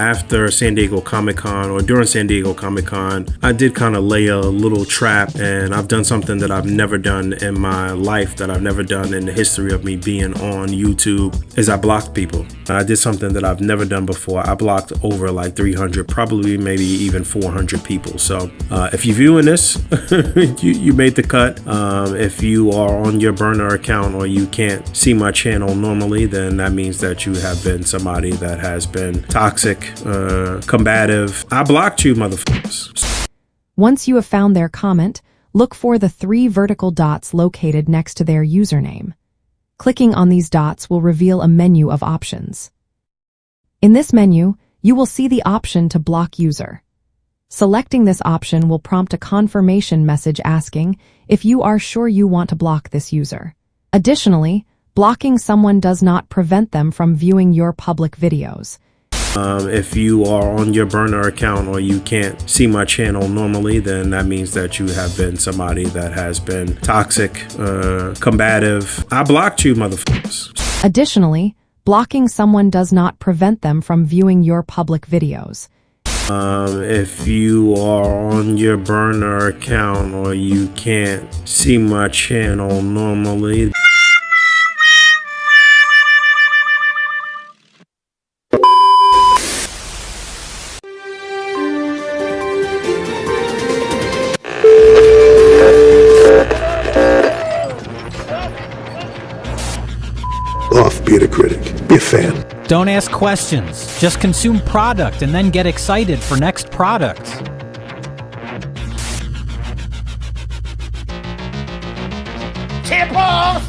After San Diego Comic-Con, or during San Diego Comic-Con, I did kind of lay a little trap, and I've done something that I've never done in my life, that I've never done in the history of me being on YouTube, is I blocked people. I did something that I've never done before. I blocked over like 300, probably maybe even 400 people. So if you're viewing this, you made the cut. If you are on your burner account or you can't see my channel normally, then that means that you have been somebody that has been toxic, combative. I blocked you, motherfuckers. Once you have found their comment, look for the 3 vertical dots located next to their username. Clicking on these dots will reveal a menu of options. In this menu, you will see the option to block user. Selecting this option will prompt a confirmation message asking if you are sure you want to block this user. Additionally, blocking someone does not prevent them from viewing your public videos. If you are on your burner account or you can't see my channel normally, then that means that you have been somebody that has been toxic, combative. I blocked you, motherfuckers. Additionally, blocking someone does not prevent them from viewing your public videos. If you are on your burner account or you can't see my channel normally, Be a critic. Be a fan. Don't ask questions. Just consume product and then get excited for next product. Tip-off!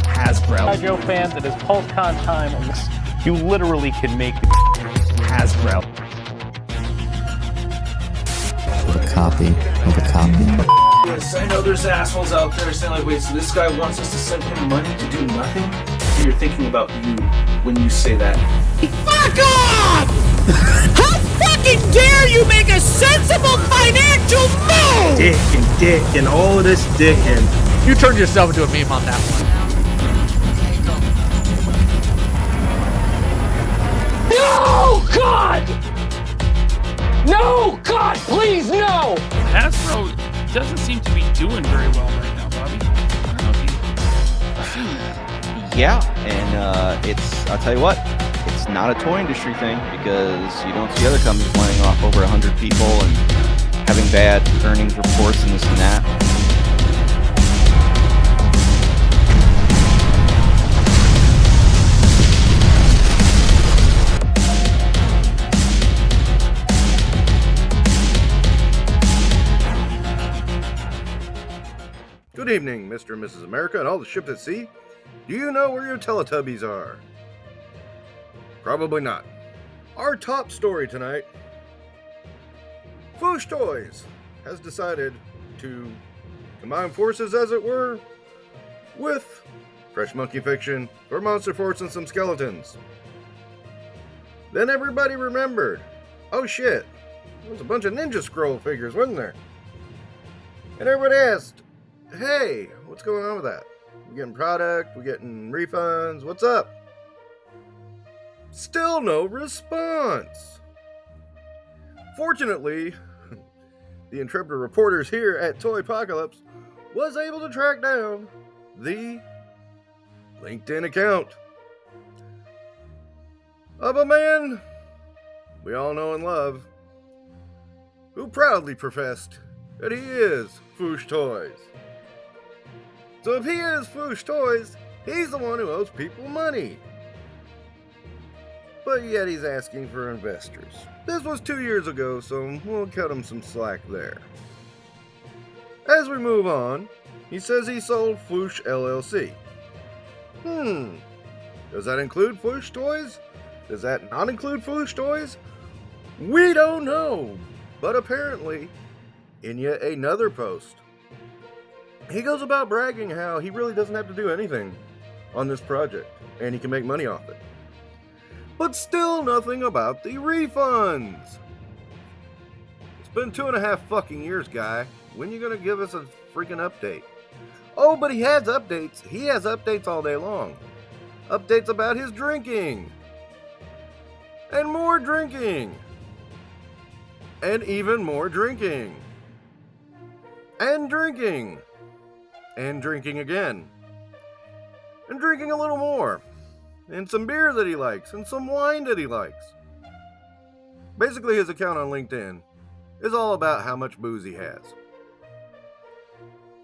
Hasbro. Joe fan that is PulseCon time. You literally can make Hasbro. A copy of a copy. Yes, I know there's assholes out there saying like, wait, so this guy wants us to send him money to do nothing? You're thinking about you when you say that. Fuck off! How fucking dare you make a sensible financial move! dick and all this dick and... You turned yourself into a meme on that one. No, God! No, God, please, no! Hasbro doesn't seem to be doing very well right now, Bobby. I don't know if you... Yeah, and I'll tell you what, it's not a toy industry thing, because you don't see other companies laying off over 100 people and having bad earnings reports and this and that. Good evening, Mr. and Mrs. America and all the ships at sea. Do you know where your Teletubbies are? Probably not. Our top story tonight. Fwoosh Toys has decided to combine forces, as it were, with Fresh Monkey Fiction for Monster Force and some skeletons. Then everybody remembered, oh shit, there was a bunch of Ninja Scroll figures, wasn't there? And everybody asked, hey, what's going on with that? We getting product? We getting refunds? What's up? Still no response. Fortunately, the intrepid reporters here at Toypocalypse was able to track down the LinkedIn account of a man we all know and love, who proudly professed that he is Fwoosh Toys. So if he is Fwoosh Toys, he's the one who owes people money. But yet he's asking for investors. This was 2 years ago, so we'll cut him some slack there. As we move on, he says he sold Fwoosh LLC. Does that include Fwoosh Toys? Does that not include Fwoosh Toys? We don't know. But apparently, in yet another post, he goes about bragging how he really doesn't have to do anything on this project, and he can make money off it. But still nothing about the refunds. It's been 2.5 fucking years, guy. When you gonna give us a freaking update? Oh, but he has updates. He has updates all day long. Updates about his drinking. And more drinking. And even more drinking. And drinking. And drinking again. And drinking a little more. And some beer that he likes. And some wine that he likes. Basically, his account on LinkedIn is all about how much booze he has.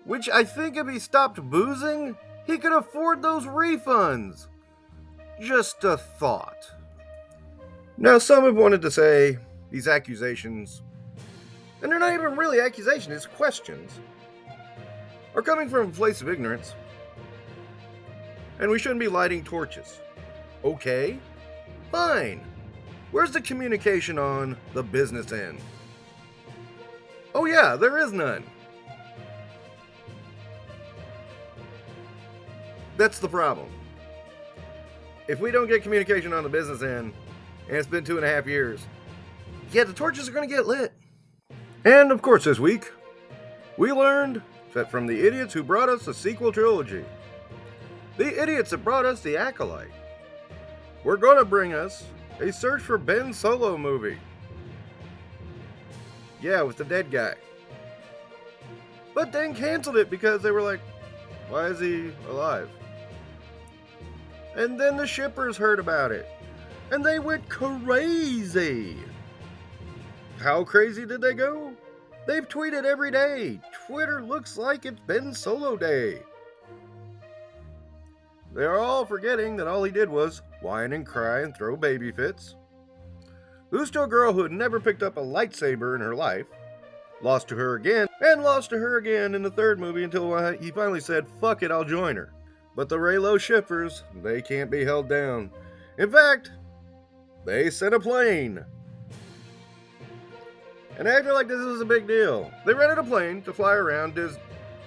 Which I think if he stopped boozing, he could afford those refunds. Just a thought. Now, some have wanted to say these accusations, and they're not even really accusations, it's questions, are coming from a place of ignorance, and we shouldn't be lighting torches. Okay, fine. Where's the communication on the business end? Oh yeah, there is none. That's the problem. If we don't get communication on the business end, and it's been 2.5 years, yeah, the torches are going to get lit. And of course this week, we learned that from the idiots who brought us the sequel trilogy, the idiots that brought us the Acolyte, were going to bring us a Search for Ben Solo movie. Yeah, with the dead guy. But then canceled it because they were like, why is he alive? And then the shippers heard about it. And they went crazy. How crazy did they go? They've tweeted every day. Twitter looks like it's Ben Solo Day. They are all forgetting that all he did was whine and cry and throw baby fits. Lose to a girl who had never picked up a lightsaber in her life. Lost to her again, and lost to her again in the third movie until he finally said, fuck it, I'll join her. But the Reylo shippers, they can't be held down. In fact, they sent a plane. And acted like this was a big deal. They rented a plane to fly around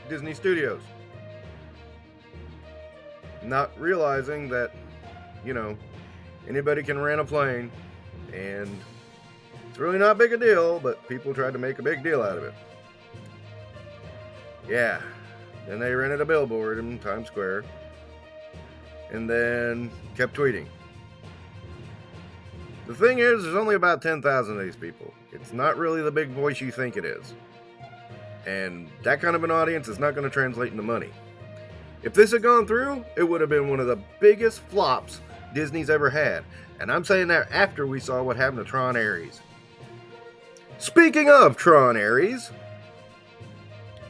Disney Studios. Not realizing that, anybody can rent a plane. And it's really not big a deal, but people tried to make a big deal out of it. Yeah. Then they rented a billboard in Times Square. And then kept tweeting. The thing is, there's only about 10,000 of these people. It's not really the big voice you think it is. And that kind of an audience is not going to translate into money. If this had gone through, it would have been one of the biggest flops Disney's ever had. And I'm saying that after we saw what happened to Tron Arce. Speaking of Tron Arce,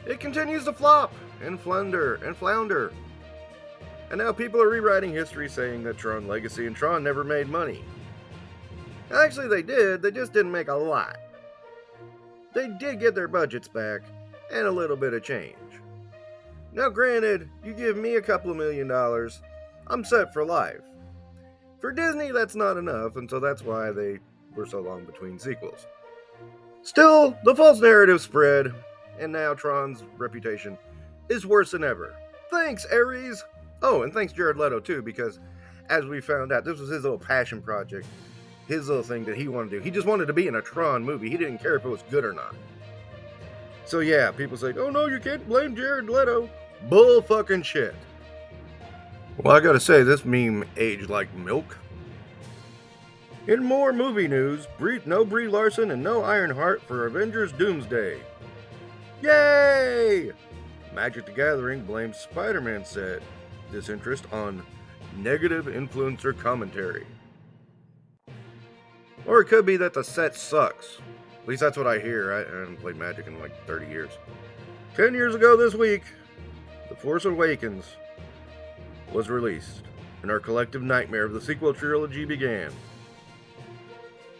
it continues to flop and flounder and flounder. And now people are rewriting history saying that Tron Legacy and Tron never made money. Actually, they did. They just didn't make a lot. They did get their budgets back and a little bit of change. Now, granted, you give me a couple of $1 million, I'm set for life. For Disney, that's not enough, and so that's why they were so long between sequels. Still, the false narrative spread, and now Tron's reputation is worse than ever. Thanks, Ares! Oh, and thanks Jared Leto, too, because as we found out, this was his little passion project. His little thing that he wanted to do. He just wanted to be in a Tron movie. He didn't care if it was good or not. So yeah, people say, oh no, you can't blame Jared Leto. Bull fucking shit. Well, I gotta say, this meme aged like milk. In more movie news, no Brie Larson and no Ironheart for Avengers Doomsday. Yay! Magic the Gathering blames Spider-Man set disinterest on negative influencer commentary. Or it could be that the set sucks. At least that's what I hear. I haven't played Magic in like 30 years. 10 years ago this week, The Force Awakens was released, and our collective nightmare of the sequel trilogy began.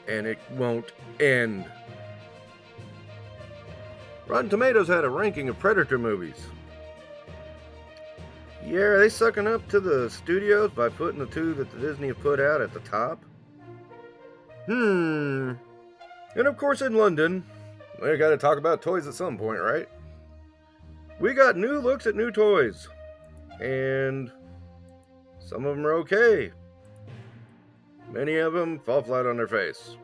And it won't end. Rotten Tomatoes had a ranking of Predator movies. Yeah, are they sucking up to the studios by putting the two that the Disney have put out at the top? And of course in London, we gotta talk about toys at some point, right? We got new looks at new toys. And some of them are okay. Many of them fall flat on their face.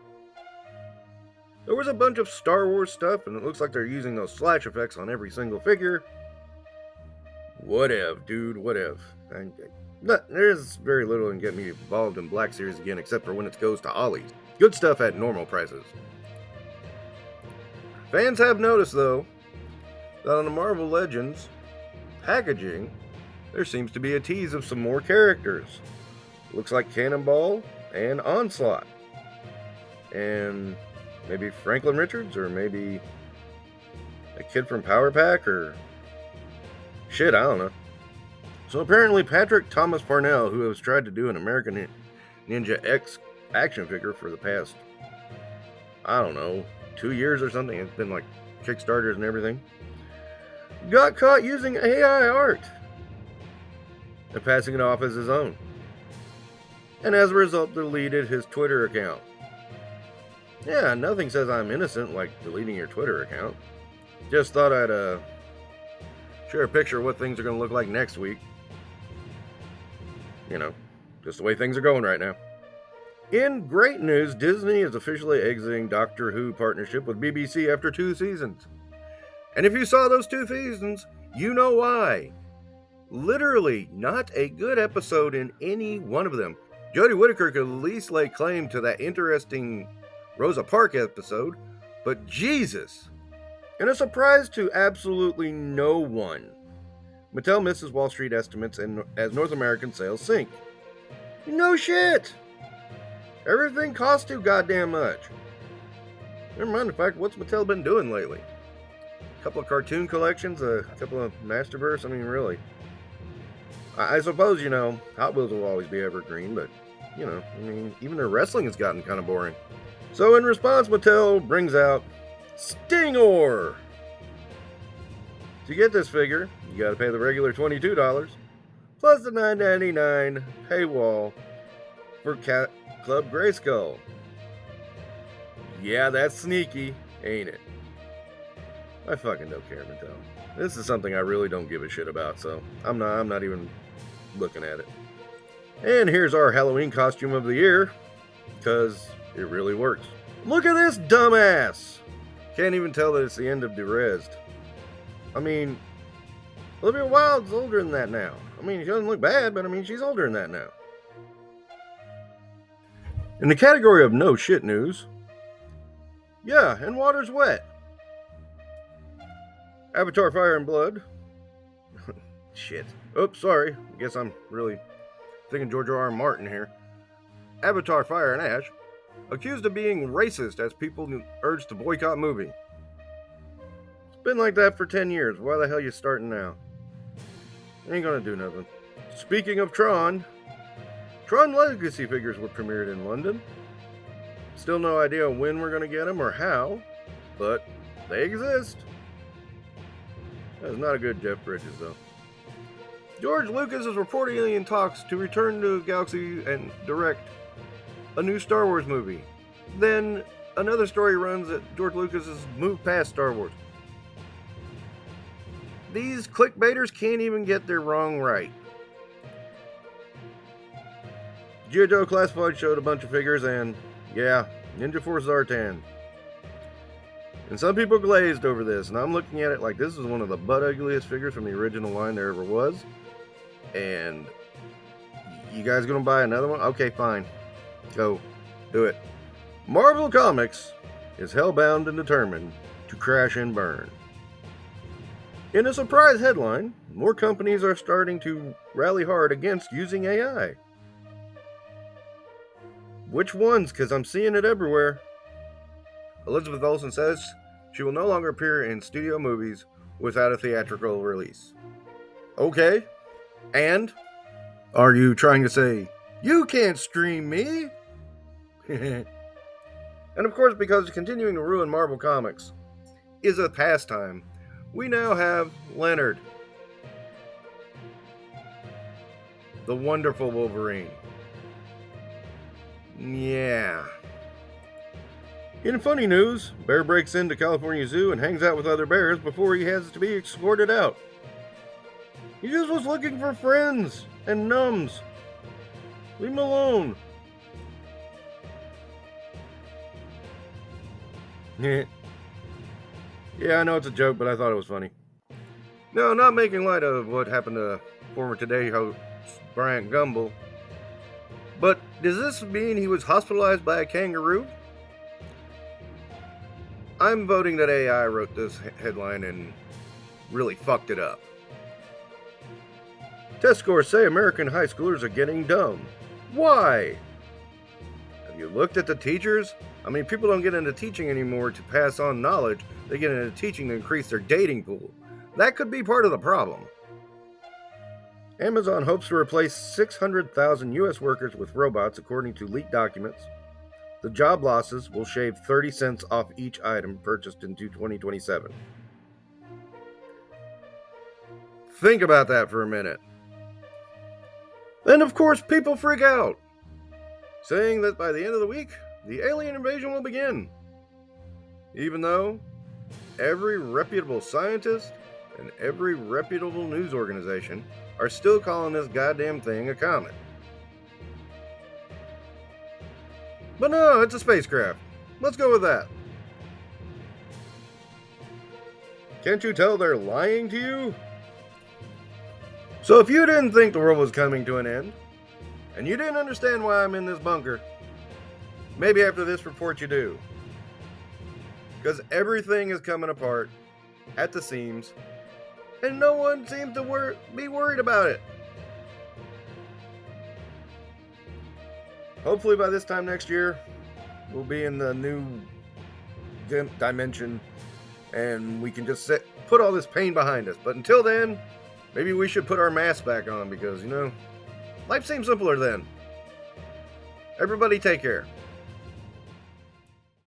There was a bunch of Star Wars stuff, and it looks like they're using those slash effects on every single figure. Whatever, dude, whatever. But there's very little in getting me involved in Black Series again, except for when it goes to Ollie's. Good stuff at normal prices. Fans have noticed, though, that on the Marvel Legends packaging, there seems to be a tease of some more characters. Looks like Cannonball and Onslaught. And maybe Franklin Richards, or maybe a kid from Power Pack, or shit, I don't know. So apparently Patrick Thomas Parnell, who has tried to do an American Ninja X action figure for the past, I don't know, 2 years or something, it's been like Kickstarters and everything, got caught using AI art and passing it off as his own. And as a result, deleted his Twitter account. Yeah, nothing says I'm innocent like deleting your Twitter account. Just thought I'd share a picture of what things are going to look like next week. You know, just the way things are going right now. In great news, Disney is officially exiting Doctor Who partnership with BBC after 2 seasons. And if you saw those 2 seasons, you know why. Literally, not a good episode in any one of them. Jodie Whittaker could at least lay claim to that interesting Rosa Parks episode, but Jesus. And a surprise to absolutely no one, Mattel misses Wall Street estimates as North American sales sink. No shit! Everything costs too goddamn much. Never mind the fact, what's Mattel been doing lately? A couple of cartoon collections, a couple of Masterverse, I mean, really. I suppose, you know, Hot Wheels will always be evergreen, but, you know, I mean, even their wrestling has gotten kind of boring. So in response, Mattel brings out Stingor! To get this figure, you gotta pay the regular $22, plus the $9.99 paywall for Cat Club Grayskull. Yeah, that's sneaky, ain't it? I fucking don't care, Mattel. This is something I really don't give a shit about, so I'm not even looking at it. And here's our Halloween costume of the year, because it really works. Look at this dumbass! Can't even tell that it's the end of Derezed. I mean, Olivia Wilde's older than that now. I mean, she doesn't look bad, but I mean, she's older than that now. In the category of no shit news, yeah, and water's wet. Avatar Fire and Blood. Shit. Oops, sorry. I guess I'm really thinking George R.R. Martin here. Avatar Fire and Ash, accused of being racist as people urged to boycott movie. It's been like that for 10 years. Why the hell you starting now? Ain't gonna do nothing. Speaking of Tron Legacy figures were premiered in London. Still no idea when we're gonna get them or how, but they exist. That's not a good Jeff Bridges, though. George Lucas is reportedly in talks to return to Galaxy and direct a new Star Wars movie. Then another story runs that George Lucas has moved past Star Wars. These clickbaiters can't even get their wrong right. G.I. Joe Classified showed a bunch of figures and, yeah, Ninja Force Zartan. And some people glazed over this, and I'm looking at it like this is one of the butt ugliest figures from the original line there ever was. And you guys gonna buy another one? Okay, fine. Go. Do it. Marvel Comics is hellbound and determined to crash and burn. In a surprise headline, more companies are starting to rally hard against using AI. Which ones? Because I'm seeing it everywhere. Elizabeth Olsen says she will no longer appear in studio movies without a theatrical release. Okay. And? Are you trying to say, you can't stream me? And of course, because continuing to ruin Marvel Comics is a pastime, we now have Leonard, the wonderful Wolverine. Yeah. In funny news, bear breaks into California Zoo and hangs out with other bears before he has to be escorted out. He just was looking for friends and numbs. Leave him alone. Yeah, I know it's a joke, but I thought it was funny. No, not making light of what happened to former Today Bryant Gumbel. But does this mean he was hospitalized by a kangaroo? I'm voting that AI wrote this headline and really fucked it up. Test scores say American high schoolers are getting dumb. Why? Have you looked at the teachers? I mean, people don't get into teaching anymore to pass on knowledge. They get into teaching to increase their dating pool. That could be part of the problem. Amazon hopes to replace 600,000 U.S. workers with robots, according to leaked documents. The job losses will shave 30 cents off each item purchased into 2027. Think about that for a minute. Then, of course, people freak out, saying that by the end of the week, the alien invasion will begin. Even though every reputable scientist and every reputable news organization are still calling this goddamn thing a comet. But no, it's a spacecraft. Let's go with that. Can't you tell they're lying to you? So if you didn't think the world was coming to an end, and you didn't understand why I'm in this bunker, maybe after this report you do. Because everything is coming apart at the seams, and no one seems to be worried about it. Hopefully by this time next year, we'll be in the new dimension, and we can just put all this pain behind us. But until then, maybe we should put our masks back on because, life seems simpler then. Everybody take care.